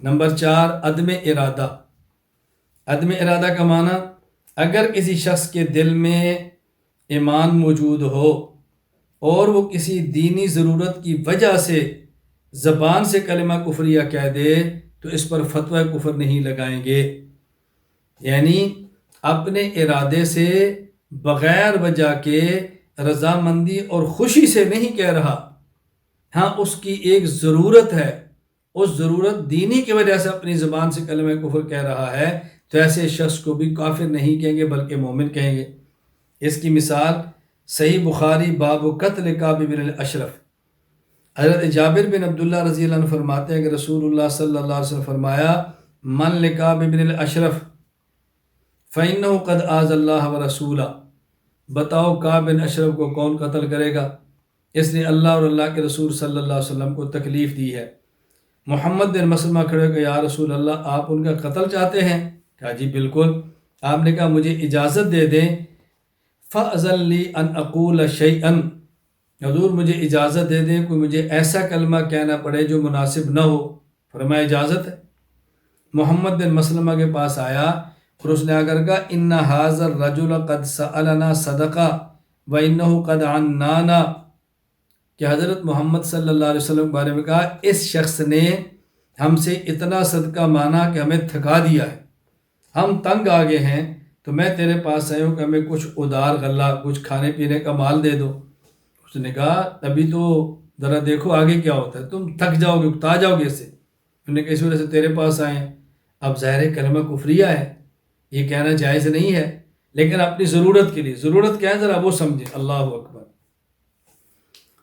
Number 4، عدم ارادہ۔ عدم ارادہ کا معنی، اگر کسی شخص کے دل میں ایمان موجود ہو اور وہ کسی دینی ضرورت کی وجہ سے زبان سے کلمہ کفریہ کہہ دے تو اس پر فتویٰ کفر نہیں لگائیں گے، یعنی اپنے ارادے سے بغیر وجہ کے رضامندی اور خوشی سے نہیں کہہ رہا، ہاں اس کی ایک ضرورت ہے، اس ضرورت دینی کی وجہ سے اپنی زبان سے کلمہ کفر کہہ رہا ہے، تو ایسے شخص کو بھی کافر نہیں کہیں گے بلکہ مومن کہیں گے۔ اس کی مثال صحیح بخاری باب قتل کعب بن الاشرف۔ حضرت جابر بن عبداللہ رضی اللہ عنہ فرماتے ہیں کہ رسول اللہ صلی اللہ علیہ وسلم فرمایا، من لکعب بن الاشرف فإنه قد آذى اللہ ورسولہ، بتاؤ کعب بن اشرف کو کون قتل کرے گا، اس نے اللہ اور اللہ کے رسول صلی اللہ علیہ وسلم کو تکلیف دی ہے۔ محمد بن مسلمہ کھڑے کہ یا رسول اللہ، آپ ان کا قتل چاہتے ہیں؟ کہا جی بالکل۔ آپ نے کہا مجھے اجازت دے دیں، فَأَذَن لِّي أَنْ أَقُولَ شَيْئًا، حضور مجھے اجازت دے دیں، کوئی مجھے ایسا کلمہ کہنا پڑے جو مناسب نہ ہو۔ فرمایا اجازت ہے۔ محمد بن مسلمہ کے پاس آیا اور اس نے آ کر کہا، اِنَّ هَٰذَا الرَّجُلَ قَدْ سَأَلَنَا صَدَقَةً وَإِنَّهُ قَدْ عَنَّانَا، کہ حضرت محمد صلی اللہ علیہ وسلم کے بارے میں کہا، اس شخص نے ہم سے اتنا صدقہ مانگا کہ ہمیں تھکا دیا ہے، ہم تنگ آ گئے ہیں، تو میں تیرے پاس آیا ہوں کہ ہمیں کچھ ادار غلہ، کچھ کھانے پینے کا مال دے دو۔ اس نے کہا ابھی تو ذرا دیکھو آگے کیا ہوتا ہے، تم تھک جاؤ گے، اکتا جاؤ گے اس سے۔ انہوں نے کہا اس وجہ سے تیرے پاس آئے ہیں۔ اب ظاہر کلمہ کفریہ ہے، یہ کہنا جائز نہیں ہے، لیکن اپنی ضرورت کے لیے، ضرورت کیا ہے ذرا وہ سمجھے۔ اللہ اکبر۔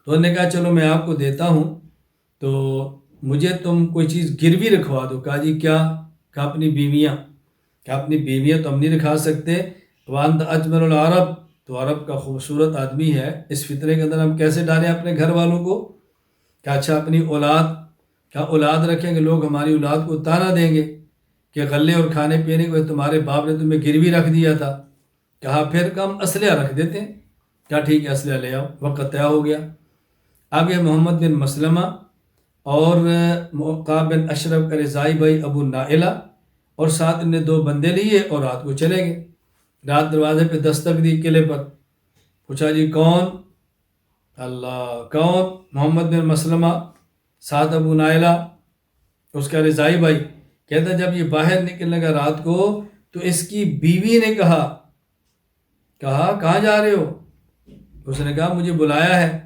تو انہوں نے کہا چلو میں آپ کو دیتا ہوں، تو مجھے تم کوئی چیز گروی رکھوا دو۔ کہا جی کیا؟ کہا اپنی بیویاں۔ کہ اپنی بیویاں تو ہم نہیں رکھا سکتے، وانت اجمل العرب، تو عرب کا خوبصورت آدمی ہے، اس فتنے کے اندر ہم کیسے ڈالیں اپنے گھر والوں کو؟ کہ اچھا اپنی اولاد، کیا اولاد رکھیں گے، لوگ ہماری اولاد کو تانا دیں گے کہ غلے اور کھانے پینے کو تمہارے باپ نے تمہیں گروی رکھ دیا تھا۔ کہا پھر ہم اسلحہ رکھ دیتے ہیں۔ کیا ٹھیک ہے اسلحہ لے آؤ، وقت طے ہو گیا۔ اب یہ محمد بن مسلمہ اور کعب بن اشرف کا رضائی بھائی ابو نائلہ، اور ساتھ انہیں 2 بندے لیے اور رات کو چلے گئے۔ رات دروازے پہ دستک دی قلعے پر، پوچھا جی کون؟ اللہ، کون؟ محمد بن مسلمہ، ساتھ ابو نائلہ، اس کا رضائی بھائی۔ کہتا جب یہ باہر نکلنے لگا رات کو تو اس کی بیوی نے کہا کہاں جا رہے ہو؟ اس نے کہا مجھے بلایا ہے۔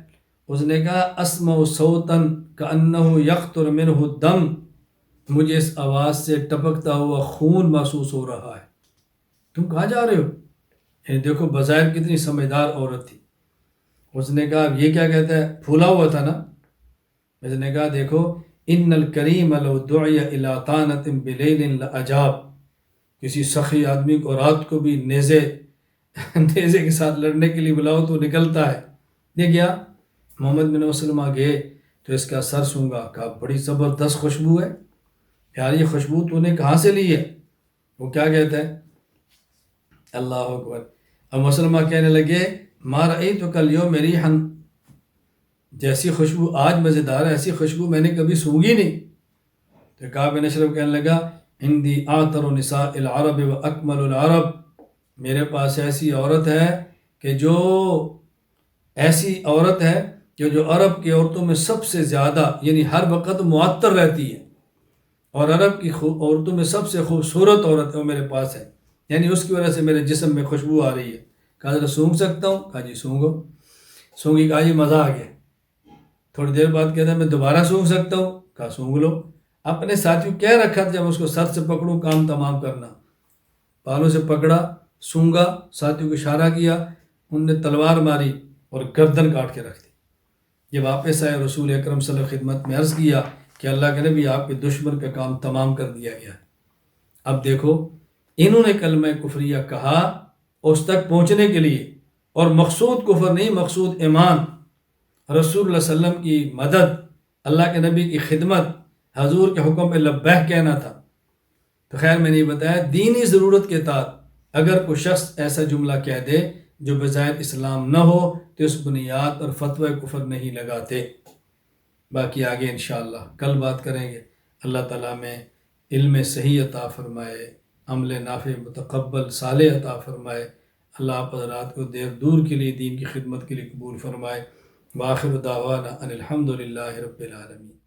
اس نے کہا اسمع صوتا کأنہ یقطر منہ الدم، مجھے اس آواز سے ٹپکتا ہوا خون محسوس ہو رہا ہے، تم کہاں جا رہے ہو؟ یعنی دیکھو بظاہر کتنی سمجھدار عورت تھی۔ اس نے کہا یہ کیا کہتا ہے، پھولا ہوا تھا نا۔ اس نے کہا دیکھو ان الکریم لو دعی الی طعنۃ بلیل لاجاب، کسی سخی آدمی کو رات کو بھی نیزے کے ساتھ لڑنے کے لیے بلاؤ تو نکلتا ہے۔ یہ گیا محمد بن مسلمہ گئے تو اس کا سر سونگا، کہا بڑی زبردست خوشبو ہے یار، یہ خوشبو تو نے کہاں سے لی ہے؟ وہ کیا کہتا ہے؟ اللہ اکبر۔ اب مسلمہ کہنے لگے ما رأیتک اليوم ریحا، جیسی خوشبو آج مزیدار ہے ایسی خوشبو میں نے کبھی سونگی نہیں۔ تو کعب بن اشرف کہنے لگا عندی اعطر نساء العرب واکمل العرب، میرے پاس ایسی عورت ہے کہ جو عرب کی عورتوں میں سب سے زیادہ، یعنی ہر وقت معطر رہتی ہے، اور عرب کی عورتوں میں سب سے خوبصورت عورت ہے وہ میرے پاس ہے، یعنی اس کی وجہ سے میرے جسم میں خوشبو آ رہی ہے۔ کہا ذرا سونگ سکتا ہوں؟ کہا جی سونگو۔ سونگی، کہا جی مزہ آ گیا۔ تھوڑی دیر بعد کہتا ہے میں دوبارہ سونگ سکتا ہوں؟ کہا سونگ لو۔ اپنے ساتھیوں کہہ رکھا تھا جب اس کو سر سے پکڑوں کام تمام کرنا، بالوں سے پکڑا، سونگا، ساتھیوں کو اشارہ کیا، ان نے تلوار ماری اور گردن کاٹ کے رکھ دی۔ یہ واپس آئے رسول اکرم صلی اللہ علیہ وسلم خدمت میں عرض کیا کہ اللہ کے نبی آپ کے دشمن کا کام تمام کر دیا گیا ہے۔ اب دیکھو انہوں نے کلمہ کفریہ کہا اس تک پہنچنے کے لیے، اور مقصود کفر نہیں، مقصود ایمان، رسول اللہ صلی اللہ علیہ وسلم کی مدد، اللہ کے نبی کی خدمت، حضور کے حکم پہ لبیک کہنا تھا۔ تو خیر میں نے بتایا دینی ضرورت کے تحت اگر کوئی شخص ایسا جملہ کہہ دے جو بظاہر اسلام نہ ہو تو اس بنیاد پر فتوی کفر نہیں لگاتے۔ باقی آگے انشاءاللہ کل بات کریں گے۔ اللہ تعالیٰ میں علم صحیح عطا فرمائے، عمل نافع متقبل صالح عطا فرمائے۔ اللہ آپ حضرات کو دیر دور کے لیے دین کی خدمت کے لیے قبول فرمائے۔ وآخر دعوانا ان الحمد للہ رب العالمین۔